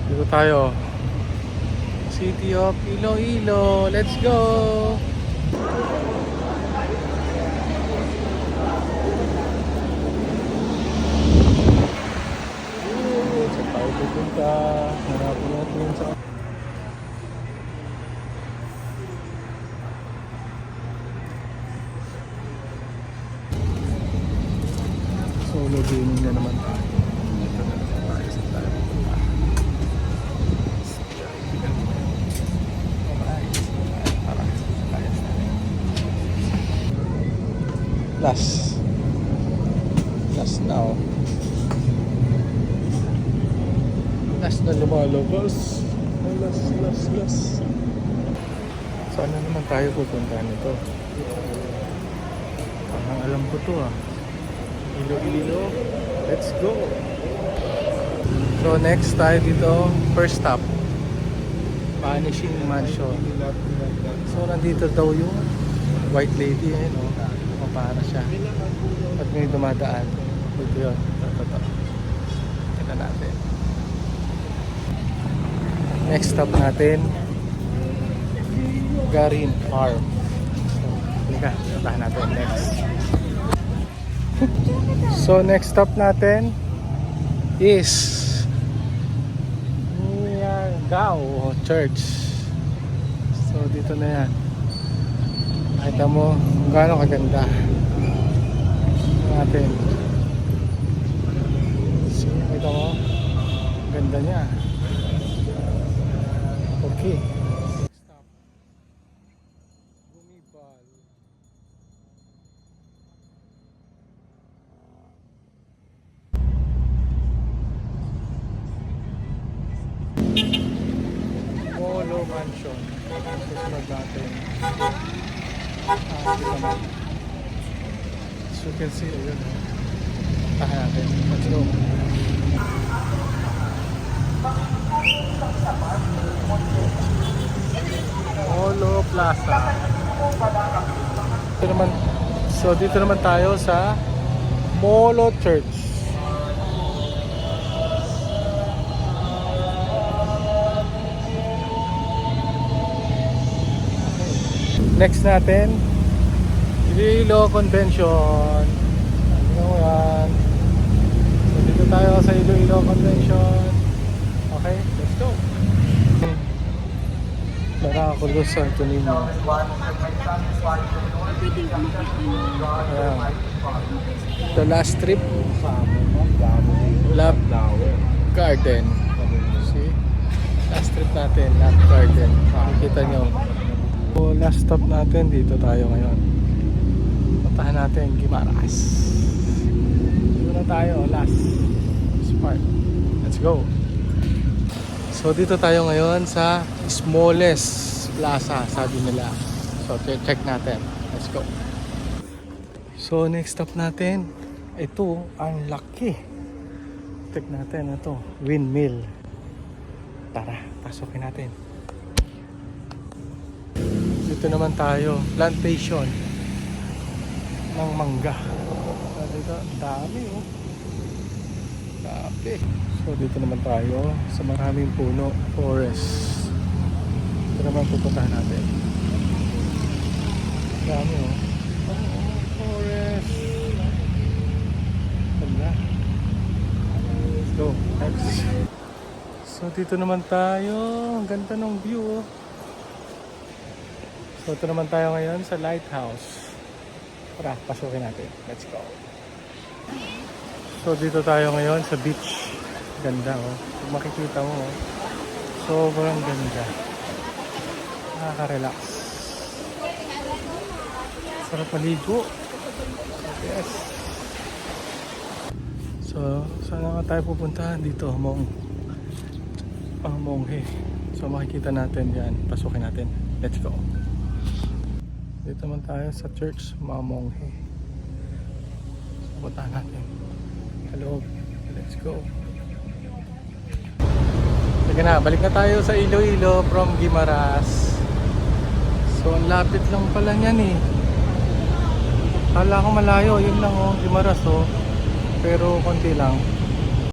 Dito tayo. City of Iloilo. Let's go! Saan tayo pupunta? Hanapin natin sa... Solo gaming na naman tayo. Dito na naman tayo sa tayo pupunta. Last now. Last na lumalabas. Last. Saan na naman tayo pupunta nito? Parang alam ko to ah. Iloilo. Let's go. So next tayo dito, first stop, Vanishing Mansion. So nandito daw yung white lady eh, no? Para siya. At may dumadaan. Dito yun. Ito. Kita natin. Next stop natin, Garin Farm. So, halika. Puntahan natin next. So next stop natin is Niagao Church. So dito na yan. Nakita mo kung gaano kaganda natin. So, nakita mo ganda niya. Okay, stop. Bumibal. Molo Mansion. Susunod natin. As you can see, ayun. Tahan natin. Let's go. Molo Plaza. Dito naman tayo sa Molo Church. Next natin, Iloilo Convention. Ano yan? So dito tayo sa Iloilo Convention. Okay, let's go. Miraculous Santo Niño. Ayan. The last trip, Love Garden. See? Last trip natin, Love Garden. Makikita nyo. So last stop natin, dito tayo ngayon. Puntahan natin Guimaras. Dito na tayo, last part. Let's go. So dito tayo ngayon sa smallest plaza, sabi nila. So check natin. Let's go. So next stop natin, ito ang laki. Check natin ito, windmill. Tara, pasukin natin. Dito naman tayo, plantation ng mangga. So dito, dami oh. Dami. So dito naman tayo sa maraming puno, forest. Ito naman pupuntahan natin. Dami oh. Forest. Ganda. Let's go. Next. So dito naman tayo. Ang ganda ng view oh. So ito naman tayo ngayon sa lighthouse. Tara, pasukin natin. Let's go. So dito tayo ngayon sa beach. Ganda oh. Kung makikita mo oh. Sobrang ganda. Nakaka-relax. Sarap maligo. Yes. So saan nga tayo pupuntahan dito? Monghe. So makikita natin yan. Pasukin natin. Let's go. Dito naman tayo sa church, mga Monghe. So puntahan natin. Hello. Let's go. Sige na, balik na tayo sa Iloilo from Guimaras. So ang lapit lang pala niyan eh. Kala ko malayo, yun lang oh, Guimaras oh. Pero konti lang.